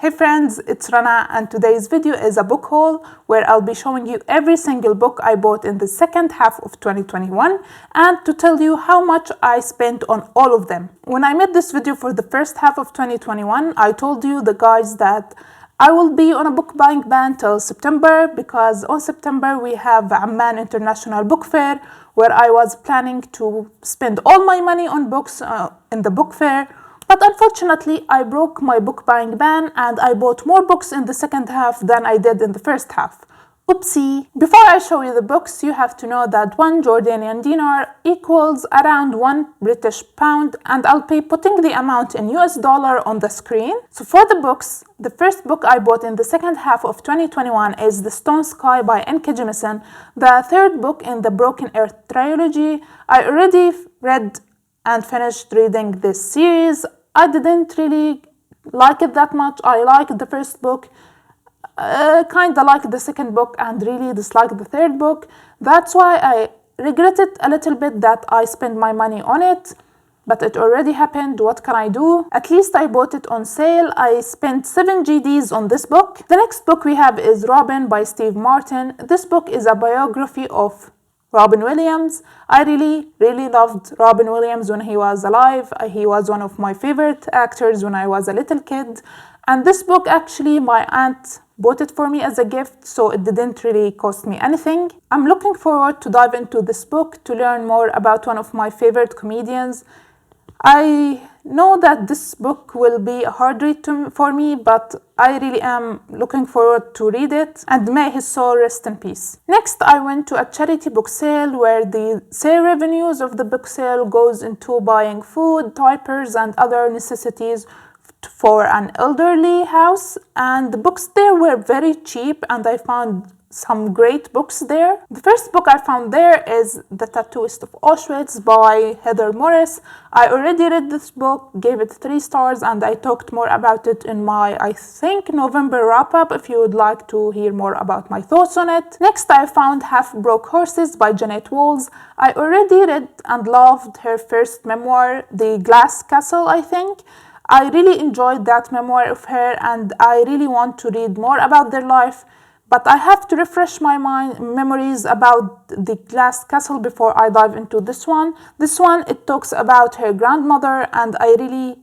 Hey friends, it's Rana and today's video is a book haul where I'll be showing you every single book I bought in the second half of 2021 and to tell you how much I spent on all of them. When I made this video for the first half of 2021, I told you the guys that I will be on a book buying ban till September because on September we have Amman International Book Fair where I was planning to spend all my money on books in the book fair. But unfortunately, I broke my book buying ban and I bought more books in the second half than I did in the first half. Oopsie! Before I show you the books, you have to know that 1 Jordanian dinar equals around 1 British pound, and I'll be putting the amount in US dollar on the screen. So for the books, the first book I bought in the second half of 2021 is The Stone Sky by N.K. Jemisin, the third book in the Broken Earth trilogy. I already read and finished reading this series. I didn't really like it that much. I liked the first book, kinda liked the second book, and really disliked the third book. That's why I regretted a little bit that I spent my money on it, but it already happened. What can I do? At least I bought it on sale. I spent 7 GDs on this book. The next book we have is Robin by Steve Martin. This book is a biography of Robin Williams. I really loved Robin Williams when he was alive. He was one of my favorite actors when I was a little kid. And this book, actually, my aunt bought it for me as a gift, so it didn't really cost me anything. I'm looking forward to dive into this book to learn more about one of my favorite comedians. I know that this book will be a hard read for me, but I really am looking forward to read it, and may his soul rest in peace. Next, I went to a charity book sale where the sale revenues of the book sale goes into buying food, diapers, and other necessities for an elderly house, and the books there were very cheap and I found some great books there. The first book I found there is The Tattooist of Auschwitz by Heather Morris. I already read this book, gave it 3 stars, and I talked more about it in my, I think, November wrap-up if you would like to hear more about my thoughts on it. Next, I found Half Broke Horses by Jeanette Walls. I already read and loved her first memoir, The Glass Castle, I think. I really enjoyed that memoir of her and I really want to read more about their life. But I have to refresh my memories about The Glass Castle before I dive into this one. This one, it talks about her grandmother, and I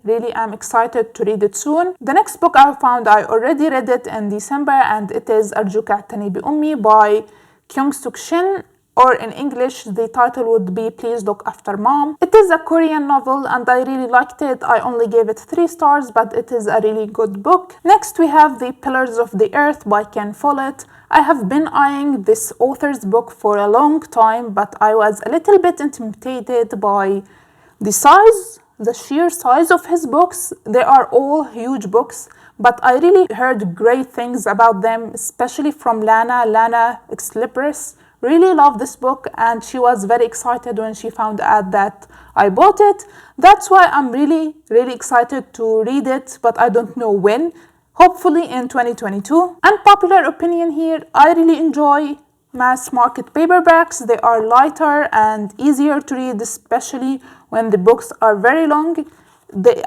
really am excited to read it soon. The next book I found, I already read it in December, and it is Arjuka Atani Bi Ummi by Kyung Suk Shin, or in English, the title would be Please Look After Mom. It is a Korean novel and I really liked it. I only gave it 3 stars, but it is a really good book. Next, we have The Pillars of the Earth by Ken Follett. I have been eyeing this author's book for a long time, but I was a little bit intimidated by the size, the sheer size of his books. They are all huge books, but I really heard great things about them, especially from Lana Exlibris. Really love this book, and she was very excited when she found out that I bought it. That's why I'm really excited to read it, but I don't know when. Hopefully in 2022. Unpopular opinion here, I really enjoy mass market paperbacks. They are lighter and easier to read, especially when the books are very long.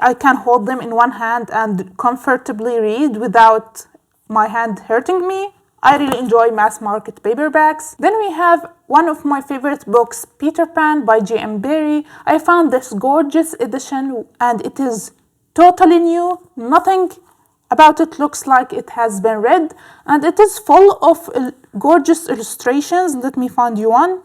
I can hold them in one hand and comfortably read without my hand hurting me. I really enjoy mass market paperbacks. Then we have one of my favorite books, Peter Pan by J.M. Barrie. I found this gorgeous edition and it is totally new. Nothing about it looks like it has been read, and it is full of gorgeous illustrations. Let me find you one.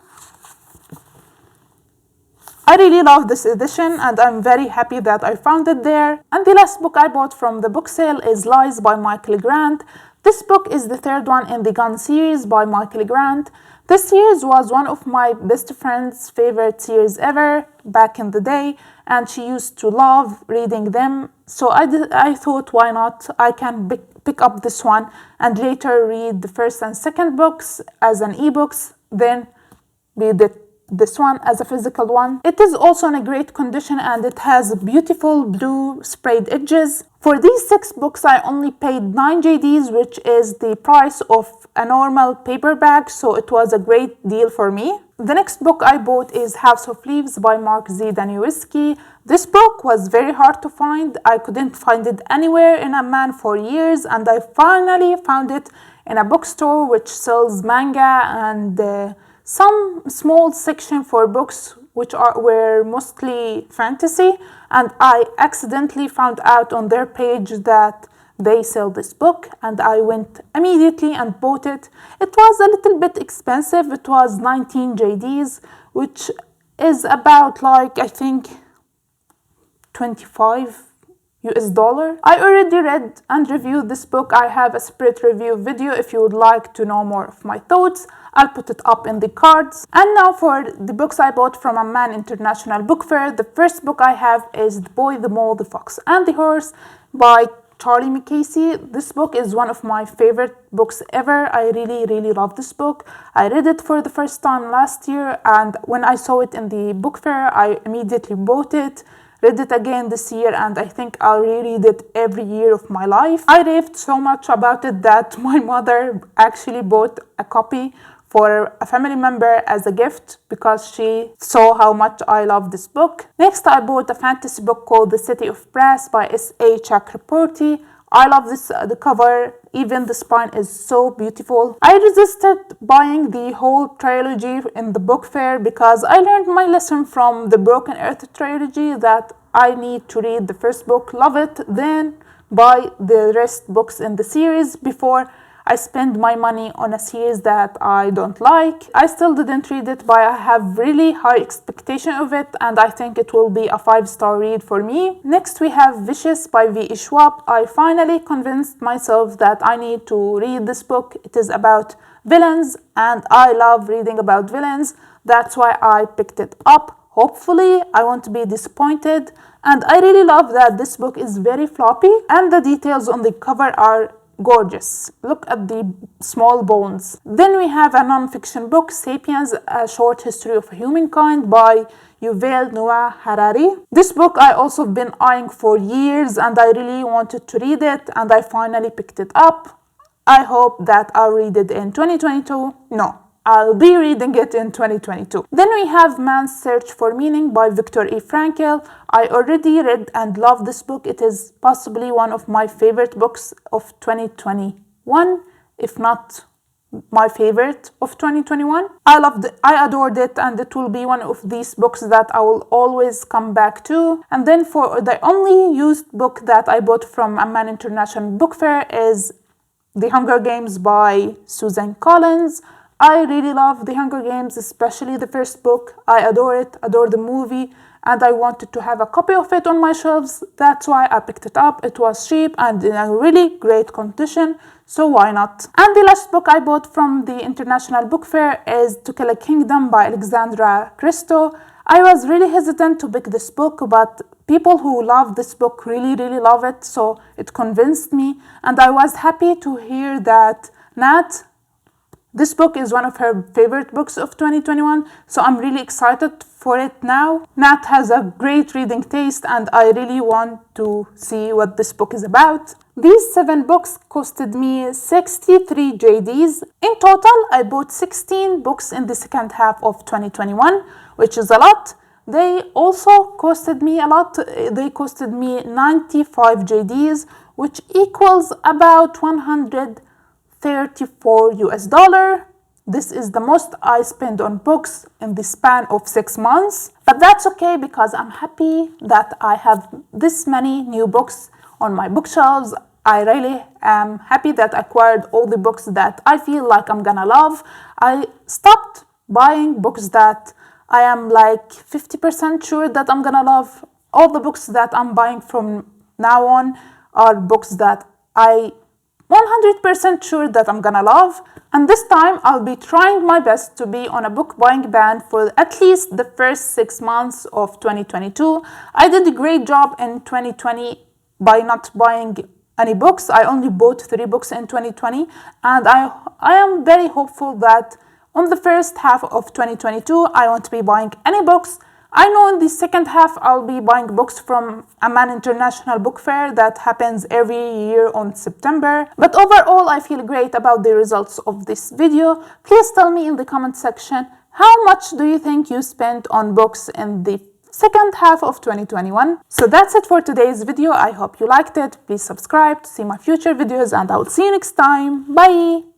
I really love this edition and I'm very happy that I found it there. And the last book I bought from the book sale is Lies by Michael Grant. This book is the third one in the Gun series by Michael Grant. This series was one of my best friend's favorite series ever back in the day, and she used to love reading them. So I thought, why not? I can pick up this one and later read the first and second books as an ebooks, then read it this one as a physical one. It is also in a great condition and it has beautiful blue sprayed edges. For these 6 books, I only paid 9 JDs, which is the price of a normal paperback, so it was a great deal for me. The next book I bought is House of Leaves by Mark Z. Danielewski. This book was very hard to find. I couldn't find it anywhere in Amman for years, and I finally found it in a bookstore which sells manga and some small section for books which were mostly fantasy, and I accidentally found out on their page that they sell this book, and I went immediately and bought it. It was a little bit expensive. It was 19 JDs, which is about like, I think, 25 US dollar. I already read and reviewed this book. I have a separate review video if you would like to know more of my thoughts. I'll put it up in the cards. And now for the books I bought from Amman International Book Fair. The first book I have is The Boy, the Mole, the Fox and the Horse by Charlie McCasey. This book is one of my favorite books ever. I really love this book. I read it for the first time last year, and when I saw it in the book fair, I immediately bought it. Read it again this year, and I think I'll reread it every year of my life. I raved so much about it that my mother actually bought a copy for a family member as a gift because she saw how much I love this book. Next, I bought a fantasy book called The City of Brass by S.A. Chakraborty. I love this, the cover, even the spine is so beautiful. I resisted buying the whole trilogy in the book fair because I learned my lesson from the Broken Earth trilogy that I need to read the first book, love it, then buy the rest books in the series before I spend my money on a series that I don't like. I still didn't read it, but I have really high expectation of it, and I think it will be a 5-star read for me. Next, we have Vicious by V.E. Schwab. I finally convinced myself that I need to read this book. It is about villains, and I love reading about villains. That's why I picked it up. Hopefully, I won't be disappointed. And I really love that this book is very floppy, and the details on the cover are gorgeous. Look at the small bones. Then we have a non-fiction book, Sapiens, A Short History of Humankind by Yuval Noah Harari. This book I also been eyeing for years, and I really wanted to read it, and I finally picked it up. I hope that I'll read it in 2022. No, I'll be reading it in 2022. Then we have Man's Search for Meaning by Viktor E. Frankl. I already read and love this book. It is possibly one of my favorite books of 2021, if not my favorite of 2021. I loved it, I adored it, and it will be one of these books that I will always come back to. And then for the only used book that I bought from Amman International Book Fair is The Hunger Games by Susan Collins. I really love The Hunger Games, especially the first book. I adore it, adore the movie, and I wanted to have a copy of it on my shelves. That's why I picked it up. It was cheap and in a really great condition, so why not? And the last book I bought from the International Book Fair is To Kill a Kingdom by Alexandra Christo. I was really hesitant to pick this book, but people who love this book really love it, so it convinced me, and I was happy to hear that this book is one of her favorite books of 2021, so I'm really excited for it now. Nat has a great reading taste, and I really want to see what this book is about. These 7 books costed me 63 JDs. In total, I bought 16 books in the second half of 2021, which is a lot. They also costed me a lot. They costed me 95 JDs, which equals about 134 US dollar. This is the most I spend on books in the span of 6 months, but that's okay because I'm happy that I have this many new books on my bookshelves. I really am happy that I acquired all the books that I feel like I'm gonna love. I stopped buying books that I am like 50% sure that I'm gonna love. All the books that I'm buying from now on are books that I 100% sure that I'm gonna love, and this time I'll be trying my best to be on a book buying ban for at least the first 6 months of 2022. I did a great job in 2020 by not buying any books. I only bought 3 books in 2020, and I am very hopeful that on the first half of 2022, I won't be buying any books. I know in the second half I'll be buying books from Amman International Book Fair that happens every year on September. But overall, I feel great about the results of this video. Please tell me in the comment section, how much do you think you spent on books in the second half of 2021? So that's it for today's video. I hope you liked it. Please subscribe to see my future videos and I'll see you next time. Bye!